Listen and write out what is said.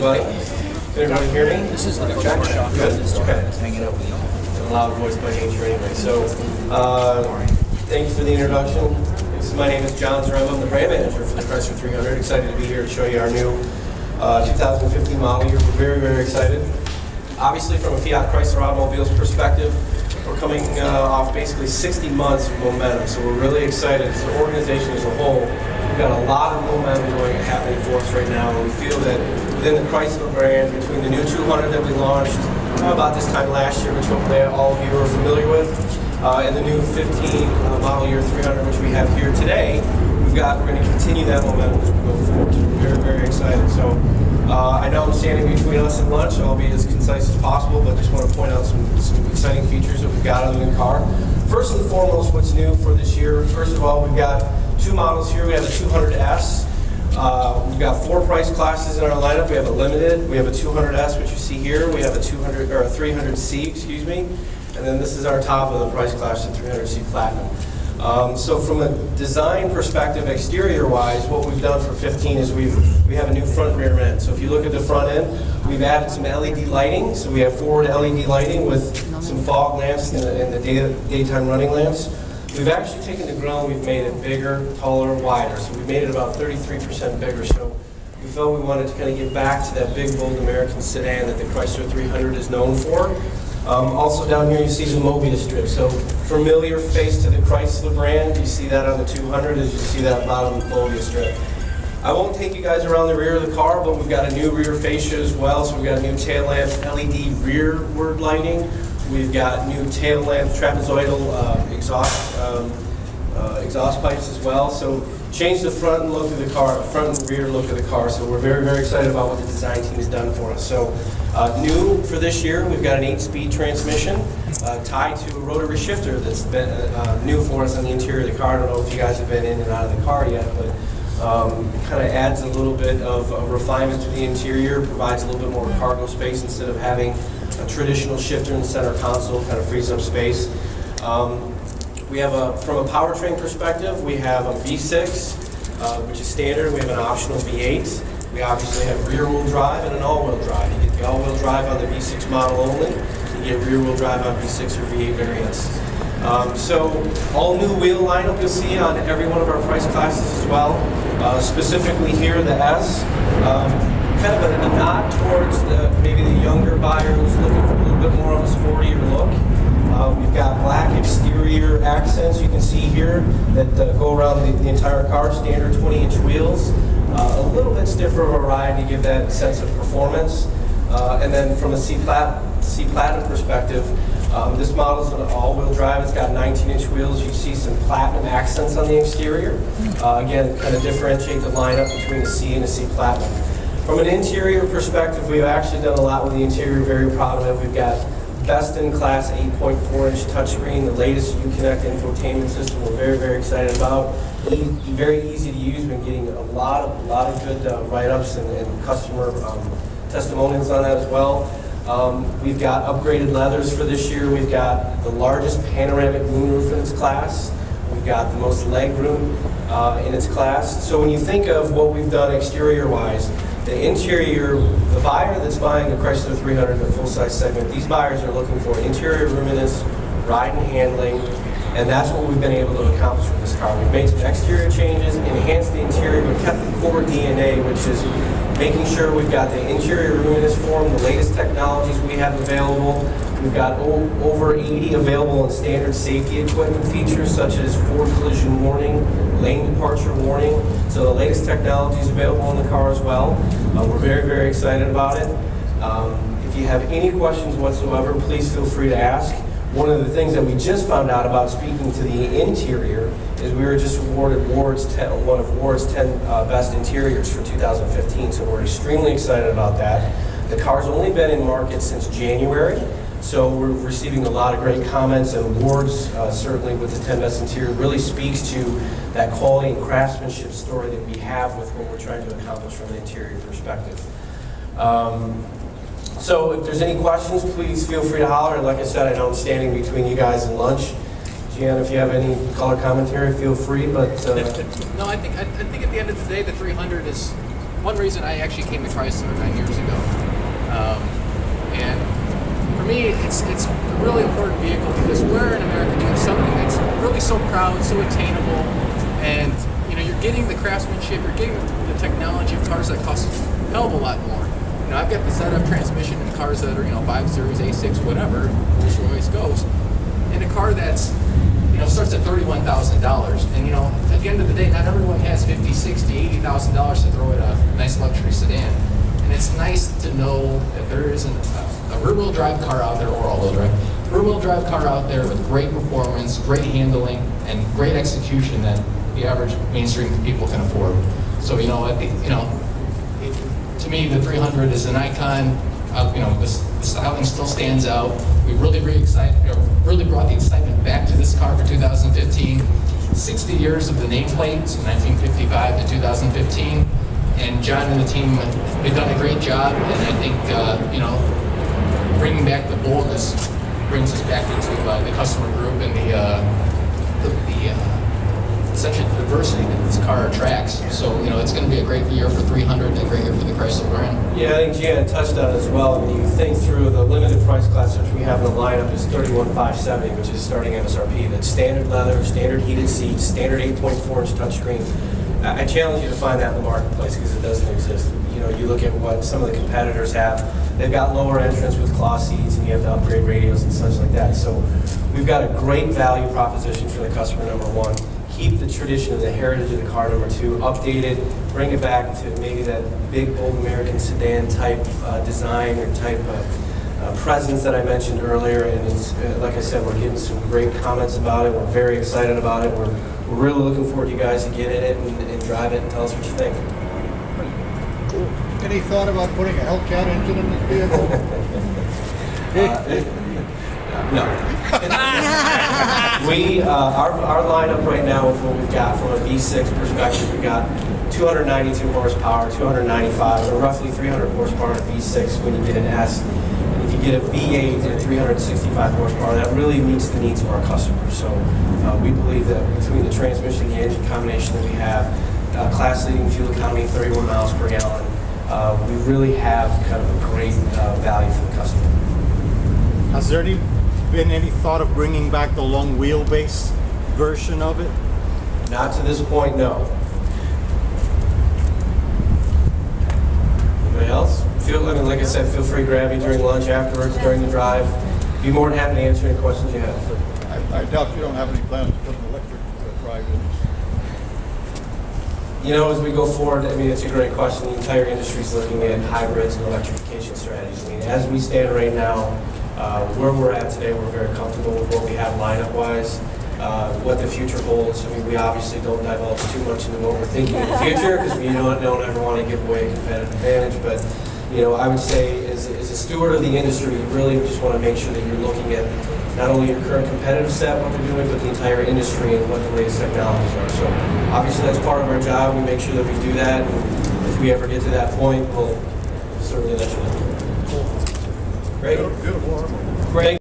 everybody. Can everybody hear me? This is the Good. hanging out with you. A loud voice by nature anyway. So, thank you for the introduction. My name is John Zaremba. I'm the brand manager for the Chrysler 300. Excited to be here to show you our new 2015 model year. We're very, very excited. Obviously, from a Fiat Chrysler Automobiles perspective, we're coming off basically 60 months of momentum. So we're really excited as an organization as a whole. We've got a lot of momentum happening for us right now, and we feel that within the Chrysler brand, between the new 200 that we launched about this time last year, which hopefully all of you are familiar with, and the new 15 model year 300, which we have here today, we're going to continue that momentum as we go forward. So we're very, very excited. So I know I'm standing between us and lunch, so I'll be as concise as possible, but just want to point out some exciting features that we've got on the new car. First and foremost, what's new for this year? First of all, we've got two models here. We have a 200S. We've got four price classes in our lineup. We have a limited, we have a 200S, which you see here. We have a 200 or a 300C, excuse me, and then this is our top of the price class, the 300C Platinum. So from a design perspective, exterior-wise, what we've done for 15 is we have a new front rear end. So if you look at the front end, we've added some LED lighting. So we have forward LED lighting with some fog lamps and the daytime running lamps. We've actually taken the grille and we've made it bigger, taller, wider. So we've made it about 33% bigger. So we felt we wanted to kind of get back to that big, bold American sedan that the Chrysler 300 is known for. Also down here you see the Mobia strip. So familiar face to the Chrysler brand. You see that on the 200 as you see that bottom Mobia strip. I won't take you guys around the rear of the car, but we've got a new rear fascia as well. So we've got new tail lamps, LED rearward lighting. We've got new tail lamp trapezoidal exhaust pipes as well. So change the front and look of the car, front and rear look of the car. So we're very, very excited about what the design team has done for us. So new for this year, we've got an 8-speed transmission tied to a rotary shifter that's been new for us on the interior of the car. I don't know if you guys have been in and out of the car yet, but it kind of adds a little bit of refinement to the interior, provides a little bit more cargo space instead of having a traditional shifter in the center console, kind of frees up space. We have from a powertrain perspective, we have a V6, which is standard. We have an optional V8. We obviously have rear-wheel drive and an all-wheel drive. You get the all-wheel drive on the V6 model only. You get rear-wheel drive on V6 or V8 variants. So all new wheel lineup you'll see on every one of our price classes as well. Specifically here, the S. Kind of a nod towards maybe the younger buyer who's looking for a little bit more of a sportier look. We've got black exterior accents you can see here that go around the entire car, standard 20-inch wheels. A little bit stiffer of a ride to give that sense of performance. And then from a C Platinum perspective, this model is an all-wheel drive. It's got 19-inch wheels. You see some platinum accents on the exterior. Again, kind of differentiate the lineup between a C and a C Platinum. From an interior perspective, we've actually done a lot with the interior, very proud of it. We've got best-in-class 8.4-inch touchscreen, the latest Uconnect infotainment system we're very, very excited about. Very easy to use. Been getting a lot of good write-ups and customer testimonials on that as well. We've got upgraded leathers for this year. We've got the largest panoramic moonroof in its class. We've got the most legroom in its class. So when you think of what we've done exterior-wise, the interior, the buyer that's buying a Chrysler 300 in the full-size segment, these buyers are looking for interior roominess, ride and handling, and that's what we've been able to accomplish with this car. We've made some exterior changes, enhanced the interior, but kept the core DNA, which is making sure we've got the interior roominess form, the latest technologies we have available. We've got over 80 available and standard safety equipment features such as forward collision warning, lane departure warning. So the latest technology is available in the car as well. We're very, very excited about it. If you have any questions whatsoever, please feel free to ask. One of the things that we just found out about speaking to the interior is we were just awarded one of Ward's 10 best interiors for 2015. So we're extremely excited about that. The car's only been in market since January. So we're receiving a lot of great comments and awards, certainly with the 10 Best Interior. Really speaks to that quality and craftsmanship story that we have with what we're trying to accomplish from an interior perspective. So if there's any questions, please feel free to holler. And like I said, I know I'm standing between you guys and lunch. Jan, if you have any color commentary, feel free. But no, I think at the end of the day, the 300 is one reason I actually came to Chrysler 9 years ago. And for me, it's a really important vehicle because we're in America doing something that's really so proud, so attainable, and you're getting the craftsmanship, you're getting the technology of cars that cost a hell of a lot more. I've got the ZF transmission in cars that are 5 Series, A6, whatever, Rolls Royce goes, in a car that's starts at $31,000. And at the end of the day, not everyone has $50,000, $60,000, $80,000 to throw at a nice luxury sedan. And it's nice to know that there isn't a rear-wheel drive car out there, or all-wheel drive, rear-wheel drive car out there with great performance, great handling, and great execution that the average mainstream people can afford. So to me, the 300 is an icon. The styling still stands out. We really brought the excitement back to this car for 2015. 60 years of the nameplate, so 1955 to 2015. And John and the team, they've done a great job. And I think, bringing back the boldness brings us back into the customer group and such a diversity that this car attracts. So, it's going to be a great year for 300 and a great year for the Chrysler brand. Yeah, I think Jan touched on it as well. When you think through the limited price class which we have in the lineup is 31,570, which is starting MSRP. That's standard leather, standard heated seats, standard 8.4-inch touchscreen. I challenge you to find that in the marketplace because it doesn't exist. You look at what some of the competitors have. They've got lower entrance with cloth seats, and you have to upgrade radios and such like that. So we've got a great value proposition for the customer, number one. Keep the tradition and the heritage of the car, number two. Update it, bring it back to maybe that big, bold American sedan type design or type presence that I mentioned earlier. And it's, like I said, we're getting some great comments about it. We're very excited about it. We're really looking forward to you guys to get in it and drive it and tell us what you think. Cool. Any thought about putting a Hellcat engine in this vehicle? No. Our lineup right now with what we've got from a V6 perspective, we've got 292 horsepower, 295, or roughly 300 horsepower in a V6 when you get an S. And if you get a V8 at 365 horsepower, that really meets the needs of our customers. So we believe that between the transmission and the engine combination that we have, class-leading fuel economy, 31 miles per gallon, we really have kind of a great value for the customer. Has there been any thought of bringing back the long wheelbase version of it? Not to this point, no. Anybody else? Like I said, feel free to grab me during lunch, afterwards, during the drive. Be more than happy to answer any questions you have. I doubt you don't have any plans to put an electric drive in. As we go forward, it's a great question. The entire industry is looking at hybrids and electrification strategies. As we stand right now, where we're at today, we're very comfortable with what we have lineup-wise. What the future holds, we obviously don't divulge too much into what we're thinking in the future because we don't ever want to give away a competitive advantage. But I would say as a steward of the industry, you really just want to make sure that you're looking at not only your current competitive set, what they're doing, but the entire industry and what the latest technologies are. So obviously that's part of our job. We make sure that we do that. And if we ever get to that point, we'll certainly let you know. Great. Beautiful. Great.